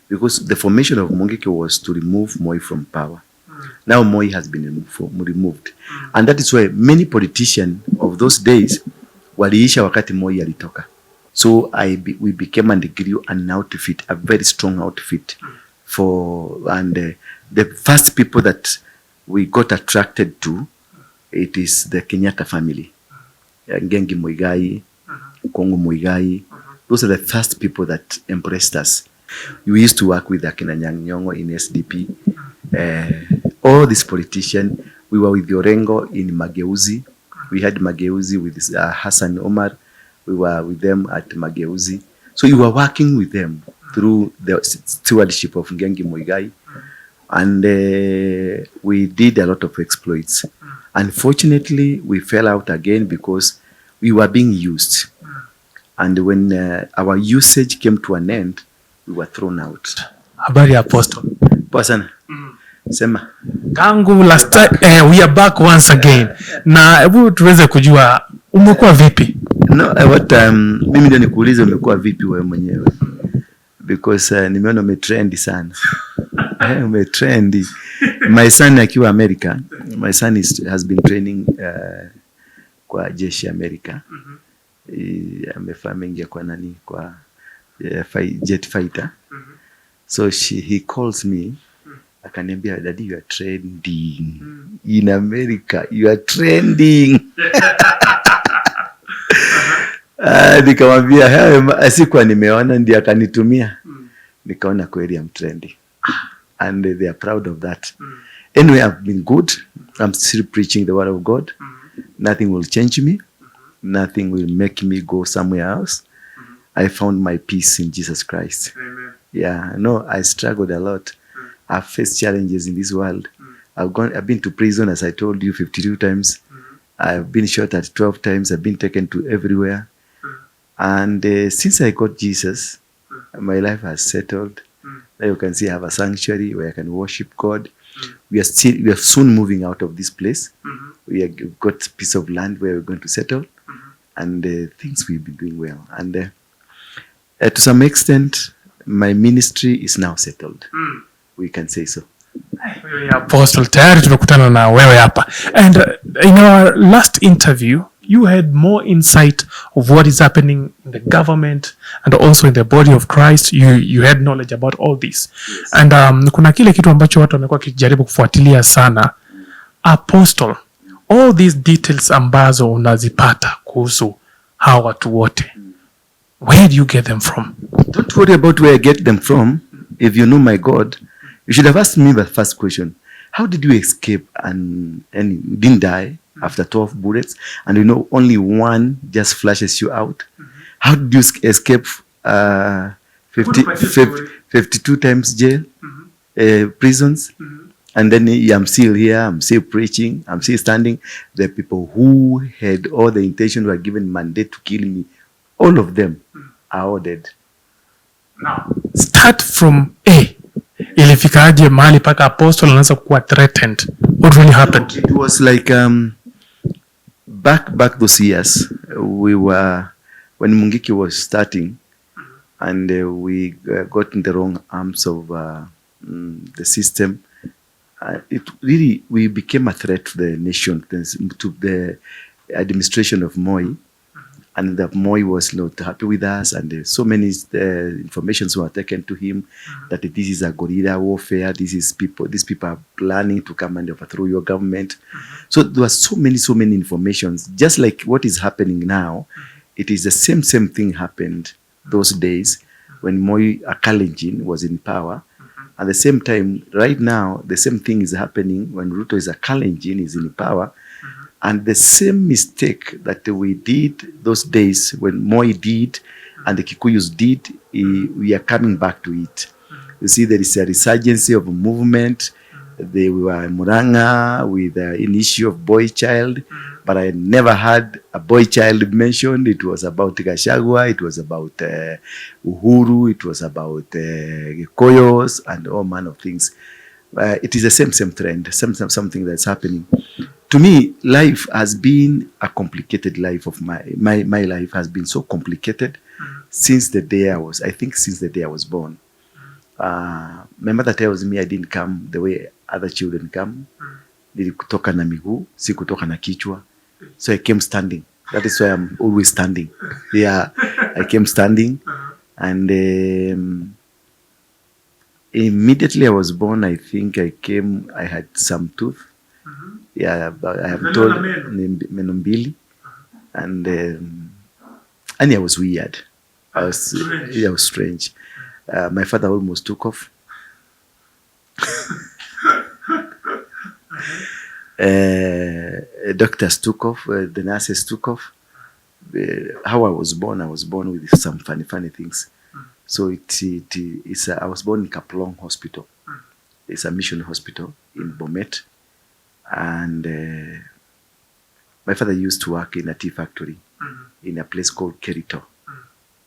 because the formation of Mungiki was to remove Moi from power. Now Moi has been removed. And that is why many politicians of those days waliisha wakati Moi alitoka. So we became and grew an outfit, a very strong outfit the first people that we got attracted to, it is the Kenyatta family. Ngengi Muigai, Kongo Muigai. Those are the first people that embraced us. We used to work with Akina Nyang'nyongo in SDP. All these politicians, we were with Orengo in Mageuzi. We had Mageuzi with Hassan Omar. We were with them at Mageuzi. So you were working with them through the stewardship of Ngengi Muigai. And we did a lot of exploits. Unfortunately, we fell out again because we were being used. And when our usage came to an end, we were thrown out. Habari Apostle. Poa sana. Sema. Tangu last time, we are back once again. Na hebu tuweze kujua umekuwa vipi? No, mimi ndio nikuulize umekuwa vipi wewe mwenyewe. Because nimeona umetrendi sana. Umetrendi. My son akiwa America, my son has been training kwa jeshi America. Amefanya mengi kwa nani kwa jet fighter. So he calls me, akaniambia, daddy, you are trending in America, you are trending. Nikamwambia sikuwa nimeona, ndiye akanitumia. Nikaona kweli I'm trending. And they are proud of that. Anyway, I've been good. I'm still preaching the word of God. Nothing will change me. Nothing will make me go somewhere else. I found my peace in Jesus Christ. Amen. Yeah, no, I struggled a lot. I've faced challenges in this world. I've been to prison, as I told you, 52 times. I've been shot at 12 times. I've been taken to everywhere. And since I got Jesus, my life has settled. Now you can see I have a sanctuary where I can worship God. We are soon moving out of this place. We have got a piece of land where we're going to settle. And things will be doing well. And to some extent, my ministry is now settled. We can say so. Apostle, tayari tumekutana na wewe hapa. And in our last interview, you had more insight of what is happening in the government and also in the body of Christ. You had knowledge about all this. Yes. And kuna kile kitu ambacho watu wamekuwa kijaribu kufuatilia sana. Apostle, all these details ambazo unazipata kuhusu hawa watu wote, where do you get them from? Don't worry about where I get them from. If you know my God, you should have asked me the first question. How did you escape and you didn't die after 12 bullets, and you know only one just flashes you out? How did you escape 52 times jail, prisons? And then I'm still here, I'm still preaching, I'm still standing. The people who had all the intention were given mandate to kill me. All of them are all dead. Now, start from A. Ilifikaje mahali paka Apostle anaanza kuwa threatened? What really happened? It was like back those years, we were when Mungiki was starting, and we got in the wrong arms of the system. We became a threat to the nation, to the administration of Moi. And that Moi was not happy with us, and so many informations were taken to him that this is a guerrilla warfare. These people are planning to come and overthrow your government. So there was so many informations. Just like what is happening now, it is the same thing happened those days when Moi Akalenjin was in power. At the same time, right now, the same thing is happening when Ruto is a Kalenjin, is in power. And the same mistake that we did those days when Moi did and the Kikuyus did, we are coming back to it. You see, there is a resurgence of a movement. They were in Muranga with an issue of boy child, but I never had a boy child mentioned. It was about Gachagua, it was about Uhuru, it was about Koyos and all manner of things. It is the same trend, something that's happening. To me, life has been a complicated life of my life has been so complicated since the day I was born. My mother tells me I didn't come the way other children come. Nilikutoka na miguu, si kutoka na kichwa. So I came standing. That is why I'm always standing. Yeah, I came standing. And immediately I was born, I think I had some tooth. Yeah, but I am told meno mbili. And I was weird. I was strange. My father almost took off. Doctors took off. The nurses took off. How I was born with some funny things. So I was born in Kaplong Hospital. It's a mission hospital in Bomet. And my father used to work in a tea factory in a place called Kerito.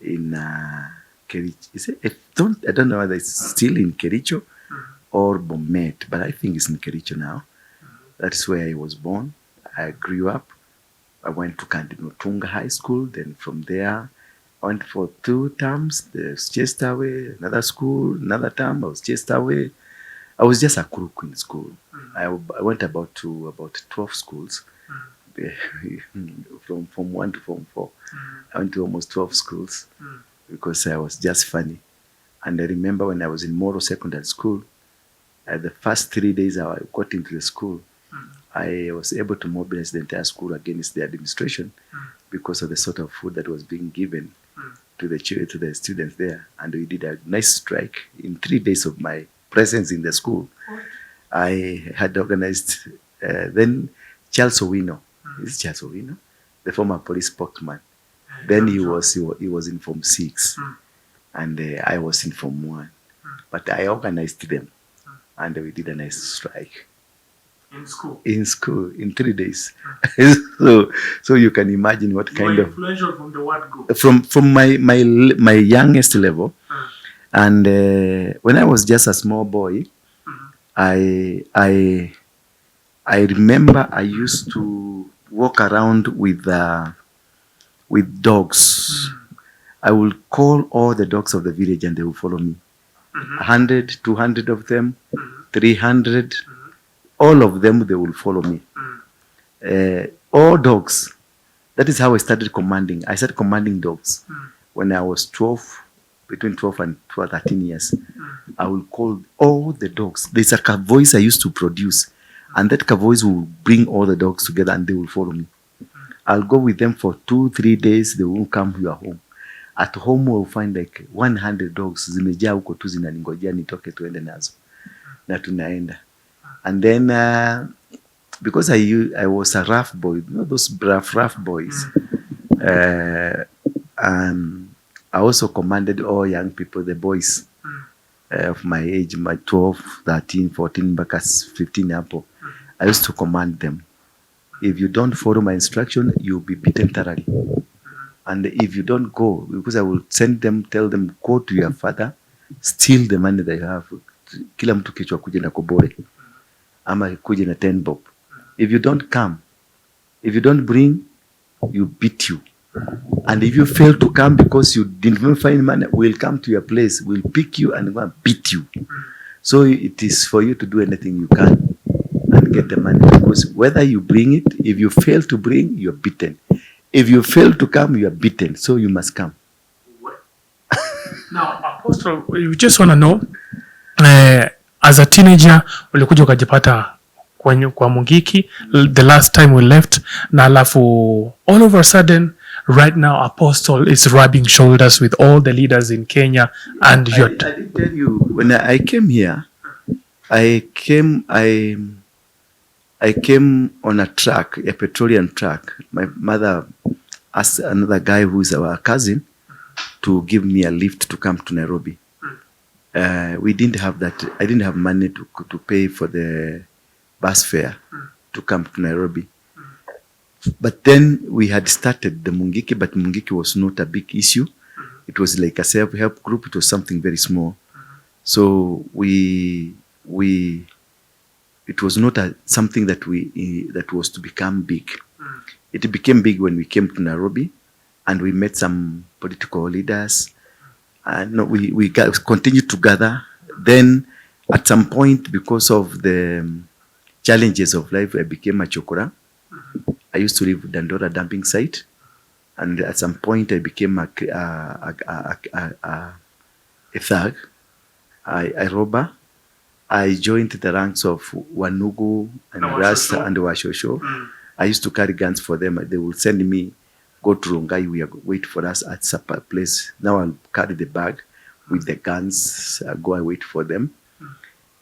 In Kericho. I don't know whether it's still in Kericho or Bomet, but I think it's in Kericho now. That's where I was born. I grew up. I went to Kandinotunga High School. Then from there, I went for 2 terms. I was chased away. Another school, another term. I was chased away. I was just a crook in school. I went about 12 schools. From Form 1 to Form 4. I went to almost 12 schools because I was just funny. And I remember when I was in Moro Secondary School, the first 3 days I got into the school, I was able to mobilize the entire school against the administration because of the sort of food that was being given to the students there. And we did a nice strike. In 3 days of my presence in the school, I had organized then Charles Owino. Is Charles Owino? The former police spokesman. Then he was in Form 6 and I was in Form 1. But I organized them and we did a nice strike. In school, in 3 days. So you can imagine what kind of influential from the word go. From my youngest level. And when I was just a small boy, I remember I used to walk around with dogs. I will call all the dogs of the village and they will follow me. 100, 200 of them, 300, all of them, they will follow me. All dogs. That is how I started commanding. I started commanding dogs when I was 12, between 12 and 13 years. I will call all the dogs. There's a voice I used to produce, and that voice will bring all the dogs together and they will follow me. I'll go with them for 2-3 days. They won't come to your home. At home we'll find like 100 dogs zimejaa huko tu zinaningojea nitoke tuende nazo. Na tunaenda. And then because I was a rough boy, you know those rough boys. I also commanded all young people, the boys of my age, my 12, 13, 14, mpaka 15 hapo. I used to command them. If you don't follow my instruction, you'll be beaten thoroughly. And if you don't go, because I will send them, tell them, go to your father, steal the money that you have. Kila mtu kichwa kuje na kobore. Ama kuje na 10 bob. If you don't come, if you don't bring, you beat you. And if you fail to come because you didn't even find money, we'll come to your place, we'll pick you and go and beat you. So it is for you to do anything you can and get the money. Because whether you bring it, if you fail to bring, you're beaten. If you fail to come, you are beaten. So you must come. Now, Apostle, we just want to know, as a teenager, ulikuja ukajipata kwa Mungiki, the last time we left, na alafu, all of a sudden, right now, Apostle is rubbing shoulders with all the leaders in Kenya. And I did tell you, when I came here, I came on a truck, a petroleum truck. My mother asked another guy who is our cousin to give me a lift to come to Nairobi. We didn't have that. I didn't have money to pay for the bus fare to come to Nairobi. But then we had started the Mungiki, but Mungiki was not a big issue. It was like a self-help group. It was something very small. So it was not something that that was to become big. It became big when we came to Nairobi, and we met some political leaders. We continued to gather Then at some point, because of the challenges of life, I became a chokora. I used to live Dandora dumping site. And at some point, I became a thug, a robber. I joined the ranks of Wanugu and Rasta and Washosho. I used to carry guns for them. They would send me, go to Rongai, wait for us at supper place. Now I'll carry the bag with the guns, go and wait for them.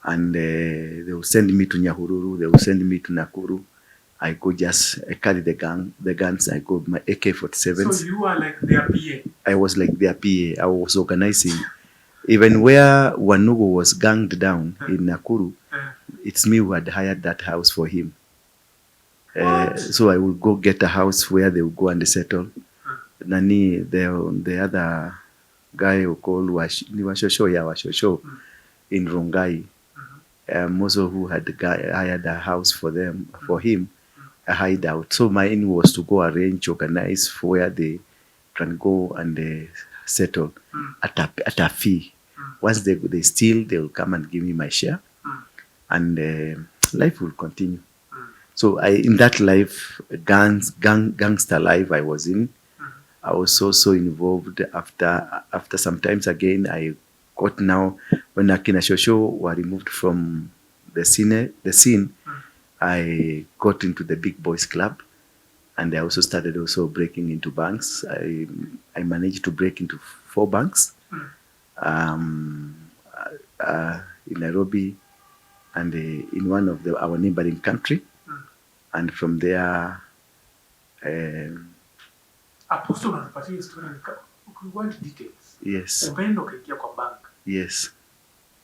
And they will send me to Nyahururu, they will send me to Nakuru. I carry the guns, I go with my AK-47. So you are like their PA? I was like their PA. I was organizing. Even where Wanugu was ganged down in Nakuru, it's me who had hired that house for him. So I will go get a house where they will go and settle. Nani, the other guy who called Washosho in Rongai, also who had hired a house for him, a hideout. So my aim was to go organize for where they can go and settle at a fee. Once they steal, they will come and give me my share, and life will continue. So in that life, gangster life I was in, I was also involved after sometimes again I got now when Akina Shosho were removed from the scene, I got into the big boys club, and I also started breaking into banks. I managed to break into 4 banks in Nairobi and in one of our neighboring country. And from there, Apostle anapatia story we want details. Yes. Umeenda ukaingia kwa bank. Yes.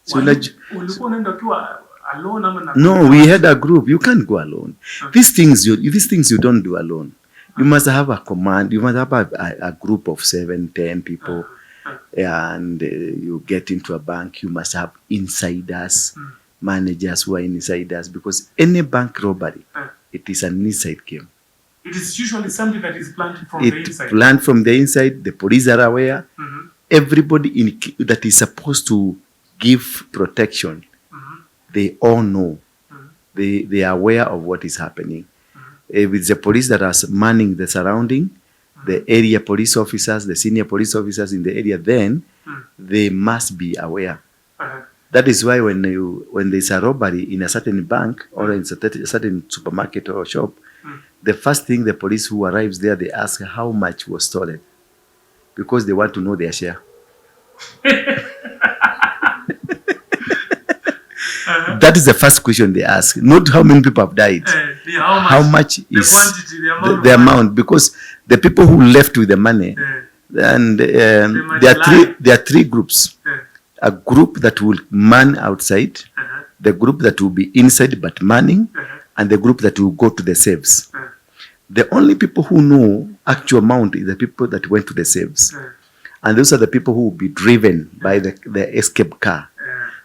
So ulikuwa unaenda ukiwa alone ama na? No, we had a group. You can't go alone. These things you don't do alone. You must have a command. You must have a group of 7, 10 people. And you get into a bank. You must have insiders, managers who are insiders, because any bank robbery, it is an inside game. It is usually something that is planned from the inside. Planned from the inside. The police are aware. Everybody that is supposed to give protection, they all know. They are aware of what is happening. If it's the police that are manning the surrounding, the area police officers, the senior police officers in the area, then they must be aware. That is why when there's a robbery in a certain bank or in a certain supermarket or shop, the first thing the police who arrives there, they ask how much was stolen, because they want to know their share. That is the first question they ask. Not how many people have died. How much is the amount? Because the people who left with the money, and there are 3 groups. A group that will man outside, the group that will be inside but manning, and the group that will go to the safes. The only people who know actual amount is the people that went to the safes. And those are the people who will be driven by the escape car.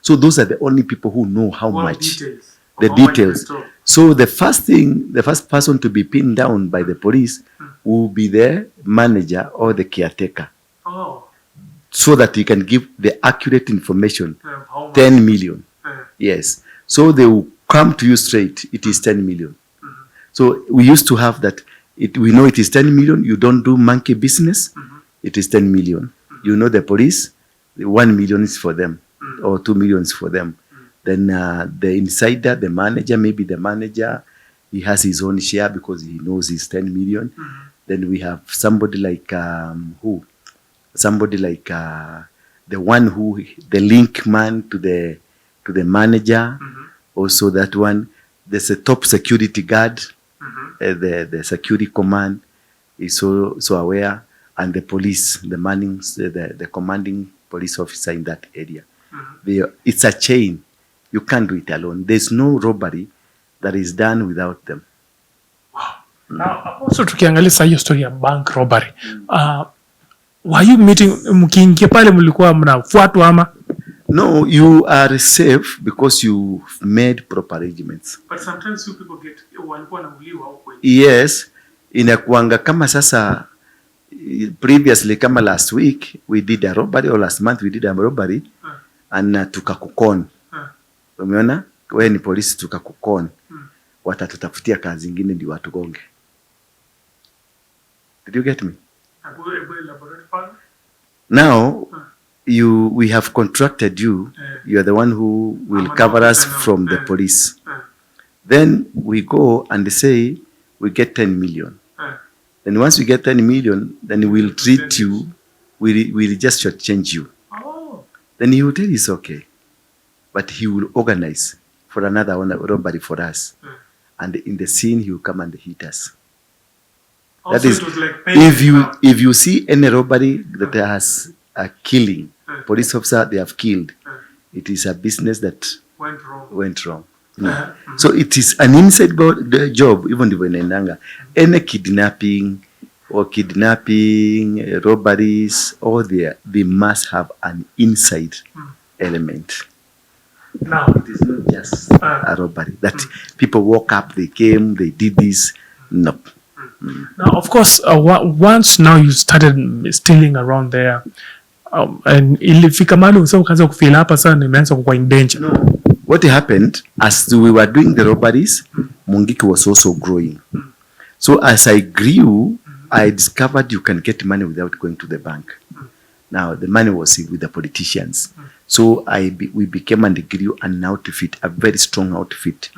So those are the only people who know how much. The details. So the first person to be pinned down by the police will be the manager or the caretaker. So that he can give the accurate information. 10 million. Yes. So they will come to you straight. It is 10 million. So we used to have that. We know it is 10 million. You don't do monkey business. It is 10 million. You know the police, 1 million is for them, or 2 million is for them. Then the insider, the manager, maybe the manager, he has his own share because he knows it's 10 million. Then we have somebody like who? Somebody like the one who, the link man to the manager. Also that one. There's a top security guard. The security command is so aware, and the police, the commanding police officer in that area. It's a chain. You can't do it alone. There's no robbery that is done without them. Now, also tukiangalia hiyo story ya bank robbery. Were you meeting, mkiingia pale mlikuwa mnafuatwa ama? No, you are safe because you made proper arrangements. But sometimes you people get walikuwa wanauliwa huko. Yes, inakuanga kama sasa previously kama last week we did a robbery, or last month we did a robbery. na tukakukon. Umeona? Wewe ni polisi tukakukon. Watatutafutia kazi ingine ndio watugonge. Did you get me? Now we have contracted you. You are the one who will cover us from the police. Then we go and say we get 10 million. Then once we get 10 million, then we'll treat you. We'll just shortchange you. Then he will tell you it's okay, but he will organize for another robbery for us, and in the scene he will come and hit us. Also, that is, like if you see any robbery that has a killing, police officer they have killed, it is a business that went wrong. So it is an inside job, even when any kidnapping robberies, all they must have an inside element. Now it is not just a robbery that people walk up, they came, they did this. No. Now, of course, once now you started stealing around there, and ilifika mahali usao kaanza kufeel hapa sana nimeanza kuwa in danger. No. What happened as we were doing the robberies, Mungiki was also growing. So as I grew, I discovered you can get money without going to the bank. Now the money was with the politicians. So we became and grew an outfit, a very strong outfit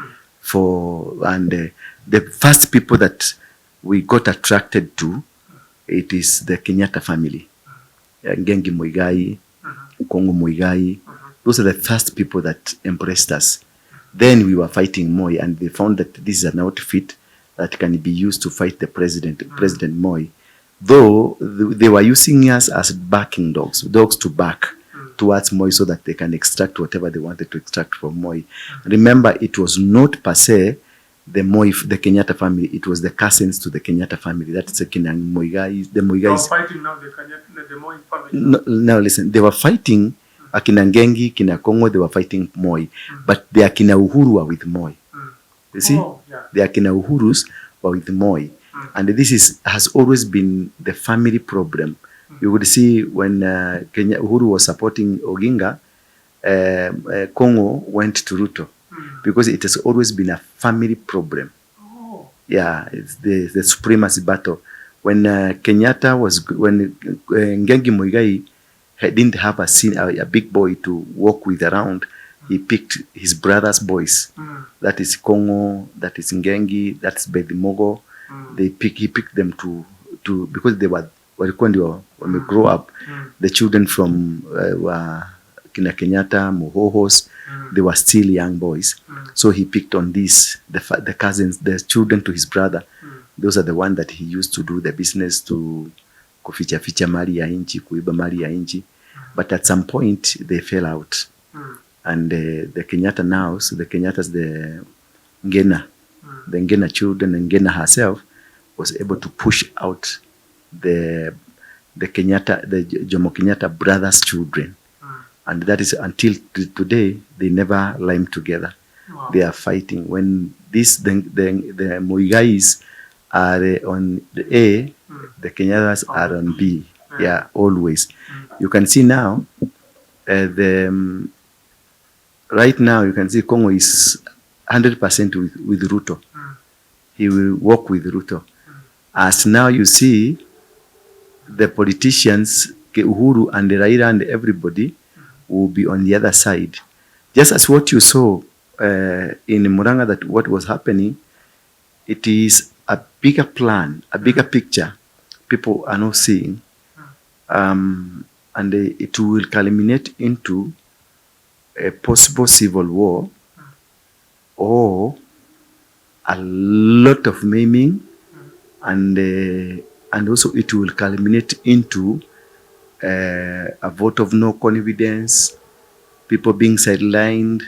the first people that we got attracted to, it is the Kenyatta family. Ngengi Muigai, Kongo Muigai. Those are the first people that embraced us. Then we were fighting Moi, and they found that this is an outfit that can be used to fight the president, President Moi. Though they were using us as backing dogs to back towards Moi so that they can extract whatever they wanted to extract from Moi. Remember, it was not per se the Kenyatta family, it was the cousins to the Kenyatta family. That's the Kenyan Muigai. The Muigais. They were fighting now the Moi family. No, listen, they were fighting Akina Ngengi, Kina Kongo, they were fighting Moi. But the Akina Uhuru are with Moi. You see? The Akina Uhurus were with Moi. And this has always been the family problem. You would see when Uhuru was supporting Oginga, Kongo went to Ruto. Because it has always been a family problem. Yeah, it's the supremacy battle. When Kenyatta when Ngengi Muigai didn't have a big boy to walk with around, he picked his brother's boys. That is Kongo, that is Ngengi, that's Bedimogo. He picked them to because they were when we grow up, the children from Kina Kenyatta, Mohohos, they were still young boys. So he picked on these, the cousins, the children to his brother. Those are the ones that he used to do the business to kuficha mali ya inchi, kuiba mali ya inchi. But at some point, they fell out. And the Kenyatta now, so the Kenyatta's the Ngena children, and Ngena herself was able to push out the Kenyatta, the Jomo Kenyatta brothers' children. And that is until today, they never rhyme together. Wow. They are fighting. When the Muigais are on the A, the Kenyattas are on B. Yeah, always. You can see now, right now, you can see Congo is 100% with Ruto. He will work with Ruto. As now you see, the politicians, Uhuru and Raila and everybody, will be on the other side. Just as what you saw in Muranga, that what was happening, it is a bigger plan, a bigger picture people are not seeing. And it will culminate into a possible civil war or a lot of maiming, and also it will culminate into a vote of no confidence, people being sidelined.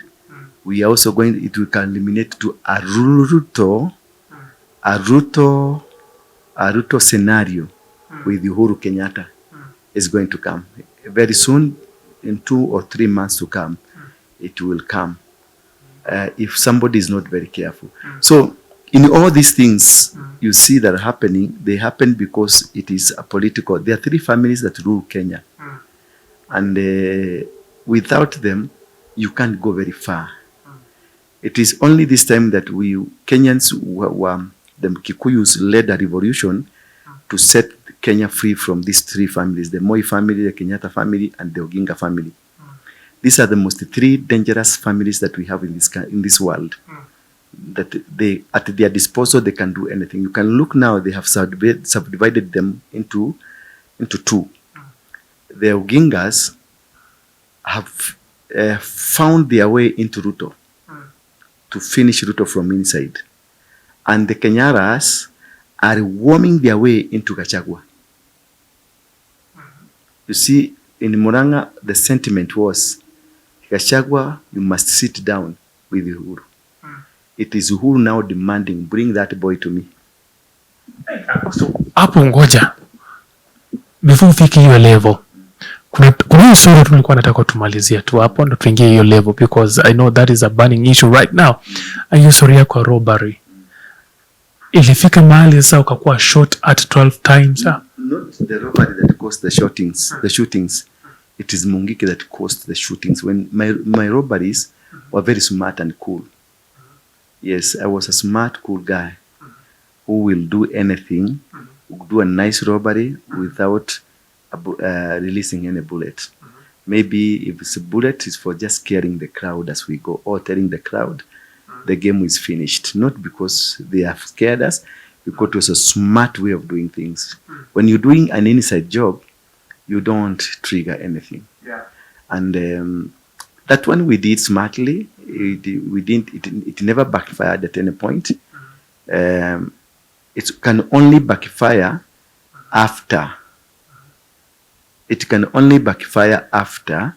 We are also it will culminate to a Ruto scenario with Uhuru Kenyatta is going to come. Very soon, in 2 or 3 months to come, it will come. If somebody is not very careful. So, in all these things you see that are happening, they happen because it is a political. There are 3 families that rule Kenya. And without them, you can't go very far. It is only this time that we Kenyans, the Kikuyus led a revolution to set Kenya free from these three families, the Moi family, the Kenyatta family, and the Oginga family. These are the most three dangerous families that we have in this world. That they, at their disposal, they can do anything. You can look now, they have subdivided them into two. The Ogingas have found their way into Ruto to finish Ruto from inside. And the Kenyaras are worming their way into Gachagua. You see, in Muranga, the sentiment was, Gachagua, you must sit down with Uhuru. It is Uhuru now demanding, bring that boy to me. Hapo ngoja, before ufike hiyo level, kuna hiyo story tulikuwa nataka tumalizia tu hapo ndo tuingie hiyo level, because I know that is a burning issue right now. Hiyo story yako ya robbery ilifika mahali sasa ukakuwa shot at 12 times. Not the robbery that caused the shootings. It is Mungiki that caused the shootings. When my robberies were very smart and cool. Yes, I was a smart, cool guy who will do anything, do a nice robbery without releasing any bullet. Maybe if it's a bullet, it's for just scaring the crowd as we go, or telling the crowd the game is finished. Not because they have scared us, because it was a smart way of doing things. When you're doing an inside job, you don't trigger anything. Yeah. And that one we did smartly. It never backfired at any point. It can only backfire after. It can only backfire after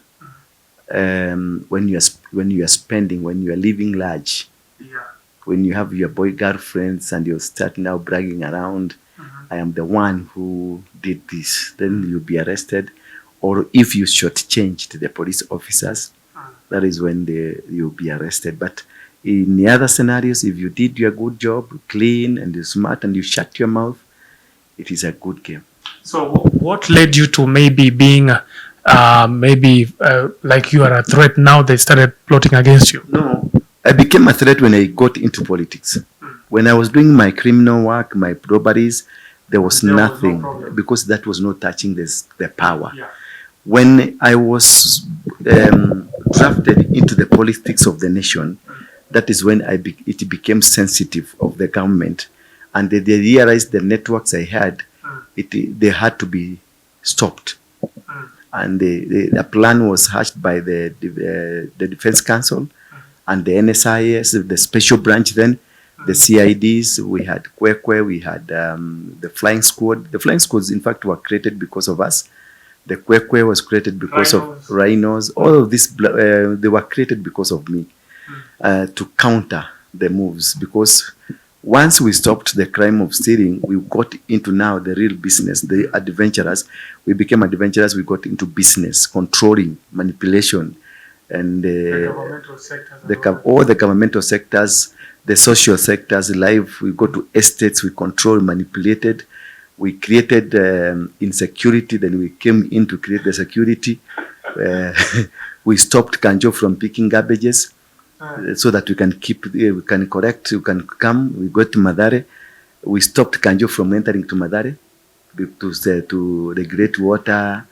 when you are spending, when you are living large. Yeah. When you have your boy girlfriends and you start now bragging around, I am the one who did this. Then you'll be arrested. Or if you shortchanged the police officers, that is when you'll be arrested. But in the other scenarios, if you did your good job, clean and you're smart and you shut your mouth, it is a good game. So what led you to maybe being like you are a threat now they started plotting against you? No, I became a threat when I got into politics. When I was doing my criminal work, my robberies, there was nothing, because that was not touching the power. Yeah. When I was drafted into the politics of the nation, that is when it became sensitive of the government, and they realized the networks I had, they had to be stopped. And the plan was hatched by the Defense Council and the NSIS, the special branch then, the CIDs, we had Kwekwe, we had the flying squad. The flying squads, in fact, were created because of us. The Kwekwe was created because of rhinos. All of this, they were created because of me, to counter the moves. Because once we stopped the crime of stealing, we got into now the real business, the adventurers. We became adventurers, we got into business, controlling, manipulation, and all the governmental sectors, the social sectors, life. We go to estates, we control, manipulated. We created insecurity, then we came in to create the security. We stopped Kanjo from picking garbages so that we can we can correct, we can come. We go to Madare. We stopped Kanjo from entering to Madare to regulate water.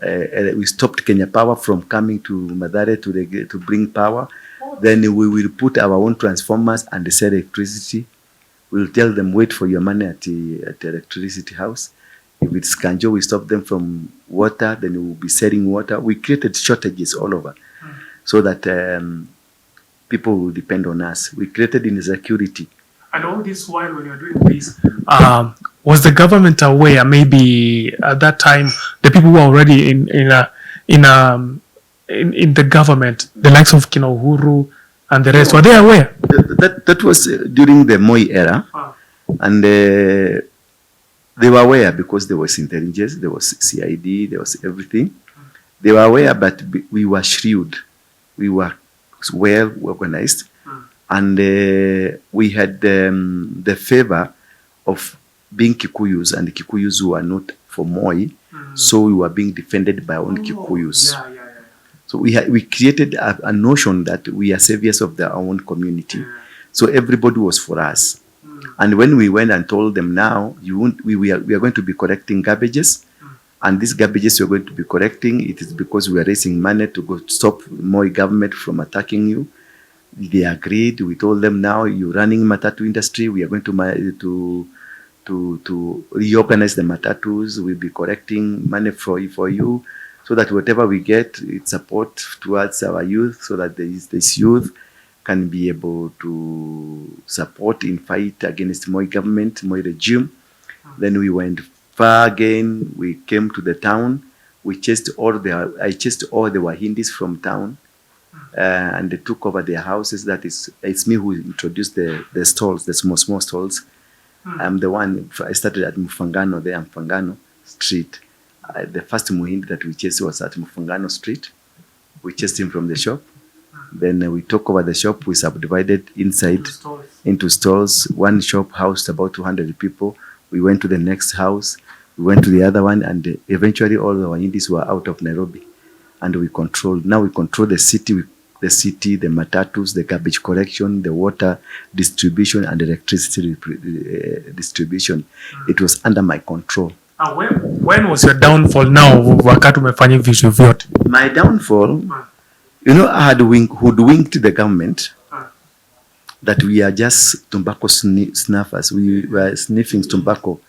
We stopped Kenya Power from coming to Madare to bring power. Then we will put our own transformers and sell electricity. We'll tell them, wait for your money at the electricity house. If it's Kanjo, we stop them from water, then we will be selling water. We created shortages all over so that people will depend on us. We created insecurity. And all this while when you're doing this, was the government aware, maybe at that time, the people who were already in the government, the likes of Uhuru and the rest, were they aware? That was during the Moi era, and they were aware because there was intelligence, there was CID, there was everything. They were aware, but we were shrewd. We were well organized, and we had the favor of being Kikuyus, and the Kikuyus who are not for Moi, so we were being defended by our own Kikuyus. So we created a notion that we are saviors of our own community. So everybody was for us. And when we went and told them, now we are going to be collecting garbages, and these garbages you're going to be collecting, it is because we are raising money to go stop Moi government from attacking you. They agreed. We told them, now you're running matatu industry. We are going to reorganize the matatus. We'll be collecting money for you, so that whatever we get, it's support towards our youth, so that this youth can be able to support in fight against Moi government, Moi regime. Then we went far again. We came to the town. I chased all the Wahindis from town, and they took over their houses. It's me who introduced the stalls, the small stalls. I'm the one. I started at Mufangano there, Mufangano Street. The first Muhindi that we chased was at Mufangano Street. We chased him from the shop. Then we took over the shop. We subdivided inside into stalls. One shop housed about 200 people. We went to the next house. We went to the other one, and eventually all our Indies were out of Nairobi, and we controlled. Now we control the city, the matatus, the garbage collection, the water distribution, and electricity distribution. It was under my control. When was your downfall? Now wakati umefanya vitu vyote. My downfall, I had hoodwinked the government that we are just tobacco snuffers. We were sniffing tobacco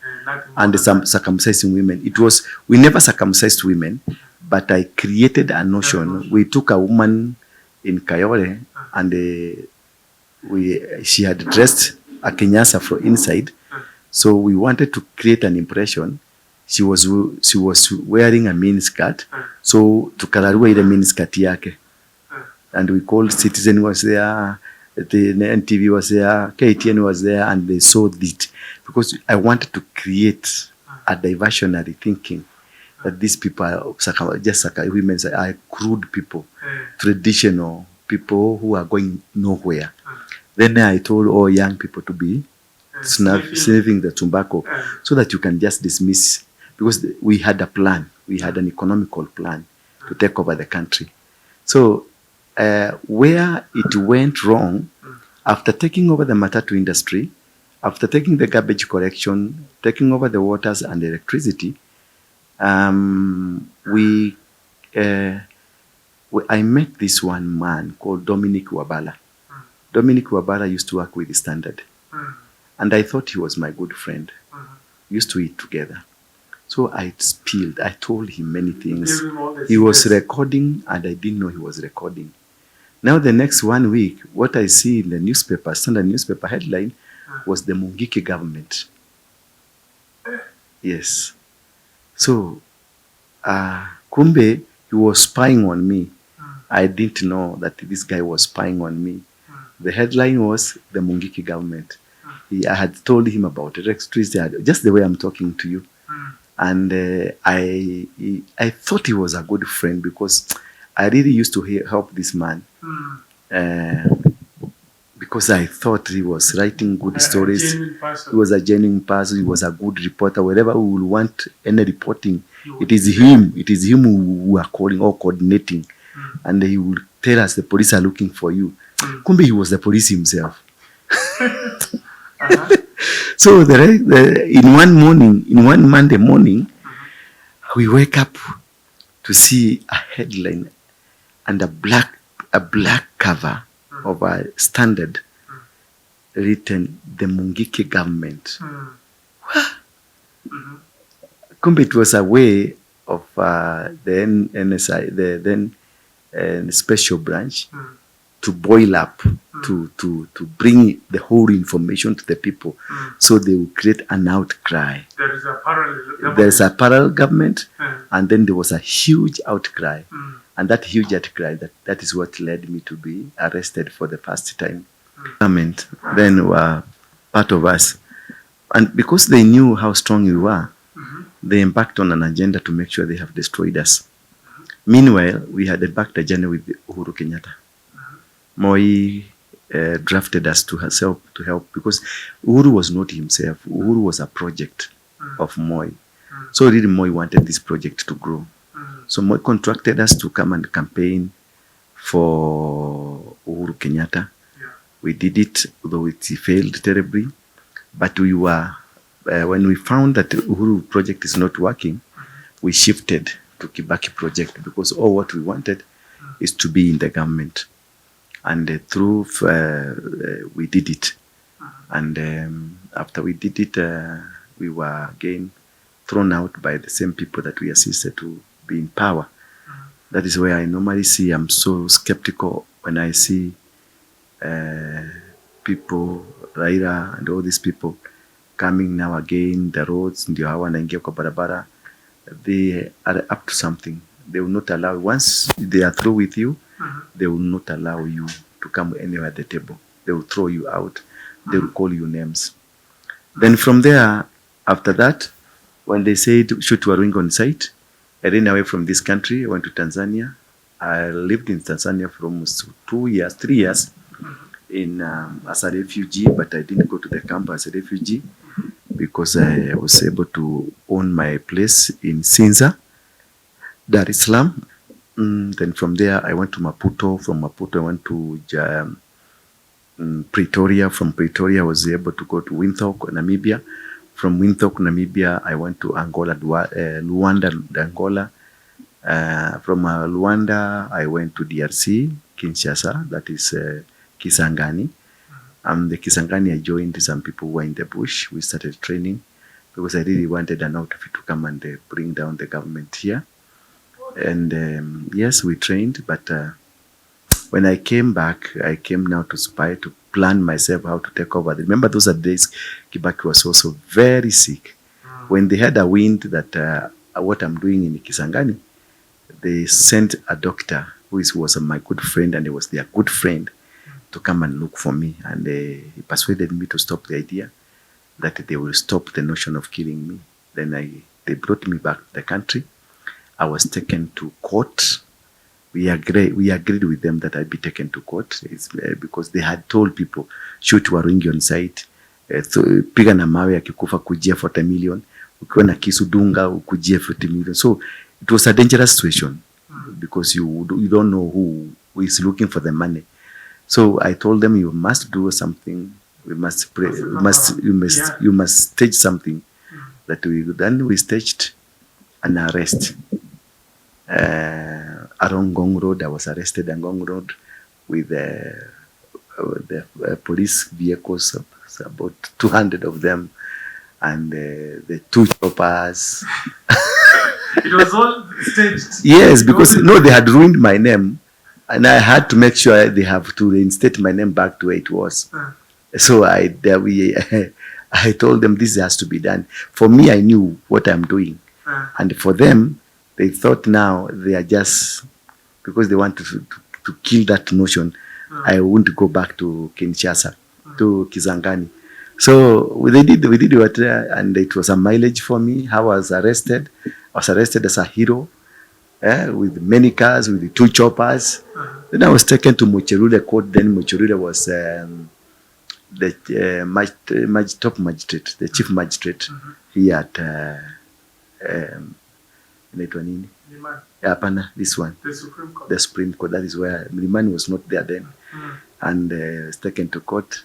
and some circumcising women. We never circumcised women, but I created a notion. We took a woman in Kayole, and she had dressed a Kenyasa from inside. So we wanted to create an impression. She was wearing a miniskirt. So tukararua ile miniskirt yake. And we called Citizen was there, the NTV was there, KTN was there, and they saw it. Because I wanted to create a diversionary thinking that these people are women are crude people, traditional people who are going nowhere. Then I told all young people to be sniffing the tobacco, so that you can just dismiss. Because we had a plan, we had an economical plan to take over the country. So where it went wrong, after taking over the matatu industry, after taking the garbage collection, taking over the waters and the electricity, I met this one man called Dominic Wabala. Dominic Wabala used to work with the Standard. And I thought he was my good friend. We used to eat together. So I told him many things. He was recording, and I didn't know he was recording. Now the next 1 week, what I see in the newspaper, Standard newspaper headline, was the Mungiki government. Yes. So, kumbe, he was spying on me. I didn't know that this guy was spying on me. The headline was the Mungiki government. I had told him about electricity, just the way I'm talking to you. And I thought he was a good friend, because I really used to help this man. Because I thought he was writing good stories. He was a genuine person. He was a good reporter. Wherever we will want any reporting, it is him who are calling or coordinating. And he will tell us the police are looking for you. Kumbe he was the police himself. So in one Monday morning, we wake up to see a headline and a black cover of a Standard written, the Mungiki government. Kumbe it was a way of the NSI, the then special branch, to boil up, to bring the whole information to the people, so they will create an outcry. There is a parallel government, and then there was a huge outcry. And that huge outcry, that is what led me to be arrested for the first time. Government then were part of us. And because they knew how strong we were, they embarked on an agenda to make sure they have destroyed us. Meanwhile, we had embarked a journey with Uhuru Kenyatta. Moi drafted us to help, because Uhuru was not himself. Uhuru was a project of Moi. So really Moi wanted this project to grow. So Moi contracted us to come and campaign for Uhuru Kenyatta. We did it, although it failed terribly. But we were, when we found that the Uhuru project is not working, we shifted to Kibaki project because all what we wanted is to be in the government. And through, we did it. And after we did it, we were again thrown out by the same people that we assisted to be in power. That is where I normally see, I'm so skeptical when I see people, Raila and all these people coming now again, the roads, ndio hawa wanaingia kwa barabara. They are up to something. They will not allow, once they are through with you, they will not allow you to come anywhere at the table. They will throw you out. They will call you names. Then from there, after that, when they said shoot Waruingi on site, I ran away from this country. I went to Tanzania. I lived in Tanzania for almost 3 years in as a refugee, but I didn't go to the camp as a refugee because I was able to own my place in Sinza, Dar es Salaam. Then from there, I went to Maputo. From Maputo, I went to Pretoria. From Pretoria, I was able to go to Windhoek, Namibia. From Windhoek, Namibia, I went to Angola, Luanda, Angola. From Luanda, I went to DRC, Kinshasa, that is Kisangani. The Kisangani, I joined some people who were in the bush. We started training because I really wanted an outfit to come and bring down the government here. And yes, we trained, but when I came back, I came now to spy, to plan myself how to take over. Remember those are days Kibaki was also very sick. When they had a wind that what I'm doing in Kisangani, they sent a doctor who was my good friend, and he was their good friend, to come and look for me. And he persuaded me to stop the idea that they will stop the notion of killing me. Then they brought me back to the country. I was taken to court. We agreed with them that I'd be taken to court. It's, because they had told people, shoot Waruingi on site, piga na mawe akikufa kujia 40 million, ukiwa na kisu dunga kujia 40 million. So it was a dangerous situation because you don't know who is looking for the money. So I told them, you must do something. We must pray. You must stage something that we. Then we staged an arrest. Around Ngong Road, I was arrested on Ngong Road with the police vehicles, about 200 of them, and the 2 choppers. It was all staged. Yes, because they had ruined my name, and I had to make sure they have to reinstate my name back to where it was. So I told them this has to be done. For me, I knew what I'm doing, and for them, they thought now they are just, because they want to kill that notion, I wouldn't go back to Kinshasa, to Kisangani. So we did what, and it was a mileage for me. How I was arrested. I was arrested as a hero, with many cars, with the 2 choppers. Then I was taken to Mucherule court. Then Mucherule was the top magistrate, the chief magistrate here at this one, the Supreme Court. That is where Mlimani was not there then, and was taken to court.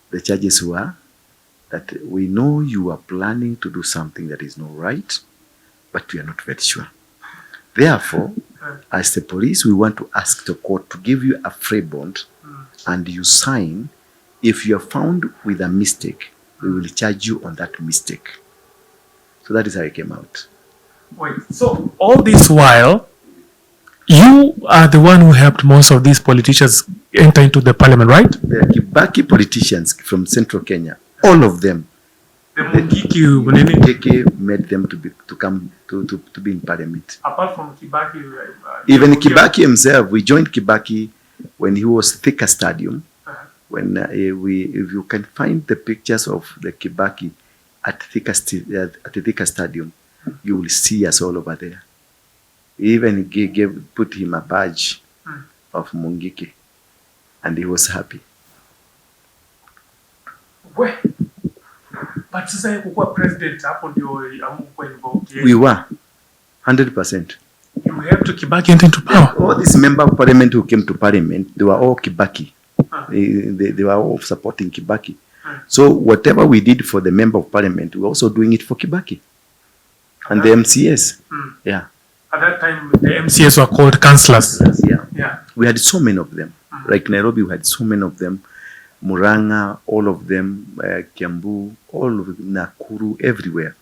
The charges were that we know you are planning to do something that is not right, but we are not very sure. Therefore, as the police, we want to ask the court to give you a free bond, and you sign. If you are found with a mistake, we will charge you on that mistake. So that is how it came out. Wait, so all this while, you are the one who helped most of these politicians enter into the parliament, right? The Kibaki politicians from central Kenya, all of them. The Mungiki made them to come to be in parliament. Apart from Kibaki, even Kibaki himself, we joined Kibaki when he was Thika Stadium. When if you can find the pictures of the Kibaki at Thika Stadium, you will see us all over there. We even put him a badge of Mungiki, and he was happy. Where? But sasa kuwa president hapo ndio amkuwa involved. We were 100%. You We have to Kibaki enter into power. All these members of parliament who came to parliament, they were all Kibaki. They were all supporting Kibaki. So whatever we did for the member of parliament, we're also doing it for Kibaki and the MCS. Yeah. At that time, the MCS were called councillors. Yeah. We had so many of them. Like Nairobi, we had so many of them. Muranga, all of them, Kiambu, all of them, Nakuru, everywhere.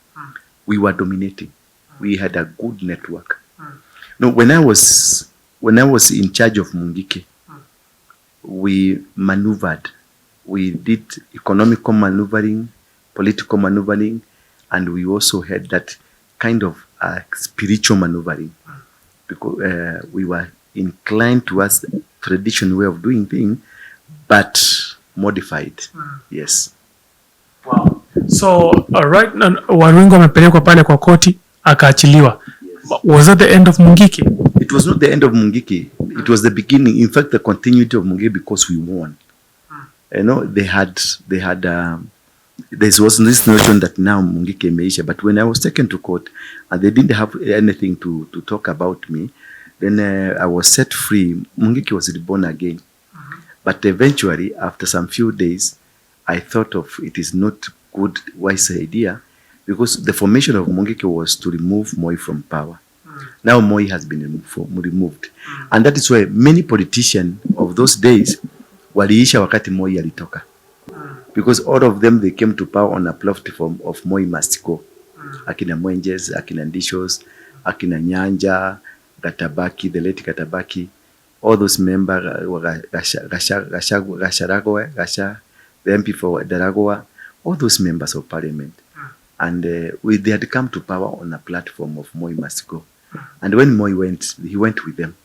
We were dominating. We had a good network. No, when I was in charge of Mungiki, we maneuvered. We did economical maneuvering, political maneuvering, and we also had that kind of spiritual maneuvering, because we were inclined towards the traditional way of doing things, but modified. Yes. Wow. So right now Waruingi amepelekwa pale kwa koti akaachiliwa. Yes. Was that the end of Mungiki? It was not the end of Mungiki. It was the beginning. In fact, the continuity of Mungiki, because we won. You know, there was this notion that now Mungiki imeisha, but when I was taken to court and they didn't have anything to talk about me, then I was set free. Mungiki was reborn again. But eventually, after some few days, I thought of it is not good, wise idea, because the formation of Mungiki was to remove Moi from power. Now Moi has been removed. And that is why many politicians of those days waliisha wakati Moi alitoka. Because all of them, they came to power on a platform of Moi must go. Akina Mwenjes, Akina Ndishos, Akina Nyanja, Gatabaki, the late Gatabaki, all those members, Gasha, the MP for Daragoa, all those members of parliament. And they had come to power on a platform of Moi must go. And when Moi went, he went with them.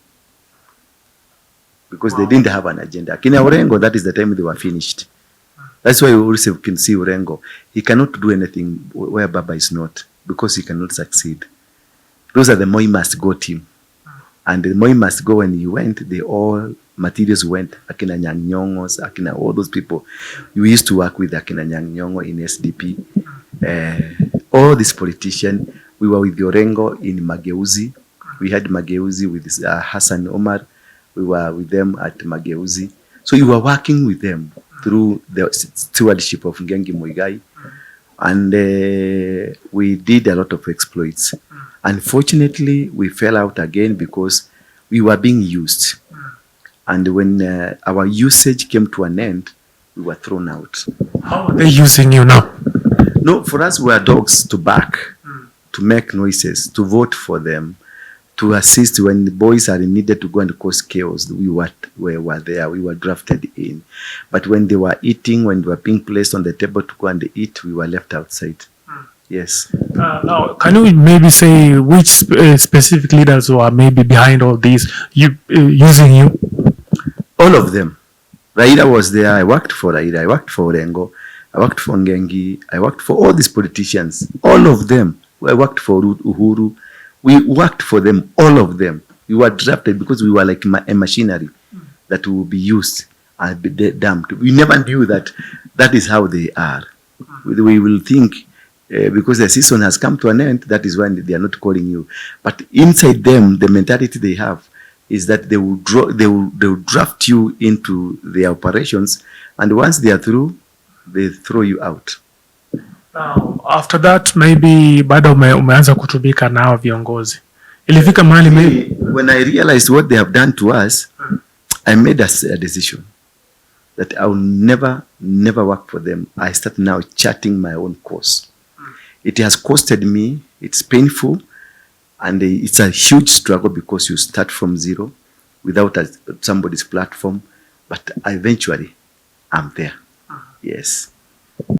Because they didn't have an agenda. Akina Orengo, that is the time they were finished. That's why we also can see Orengo. He cannot do anything where Baba is not, because he cannot succeed. Those are the Moi must go team. And the Moi must go, when he went, they all materials went. Akina Nyang'nyong'os, Akina, all those people. We used to work with Akina Nyang'nyong'o in SDP. All these politicians, we were with Orengo in Mageuzi. We had Mageuzi with Hassan Omar. We were with them at Mageuzi. So you were working with them through the stewardship of Ngengi Muigai. And we did a lot of exploits. Unfortunately, we fell out again because we were being used. And when our usage came to an end, we were thrown out. How are they using you now? No, for us, we are dogs to bark, to make noises, to vote for them, to assist when the boys are needed to go and cause chaos. We were there, we were drafted in. But when they were eating, when they were being placed on the table to go and eat, we were left outside. Yes. Now, can you maybe say which specific leaders who are maybe behind all these using you? All of them. Raila was there. I worked for Raila. I worked for Orengo. I worked for Ngengi. I worked for all these politicians. All of them. I worked for Uhuru. We worked for them, all of them. We were drafted because we were like a machinery that will be used and be dumped. We never knew that that is how they are. We will think because the season has come to an end, that is when they are not calling you. But inside them, the mentality they have is that they will draft you into their operations, and once they are through, they throw you out. Now, after that, maybe bado umeanza kutumika nao viongozi. Ilifika mahali maybe when I realized what they have done to us, I made a decision that I will never work for them. I start now charting my own course. It has costed me, it's painful, and it's a huge struggle because you start from zero without somebody's platform, but eventually I'm there. Yes.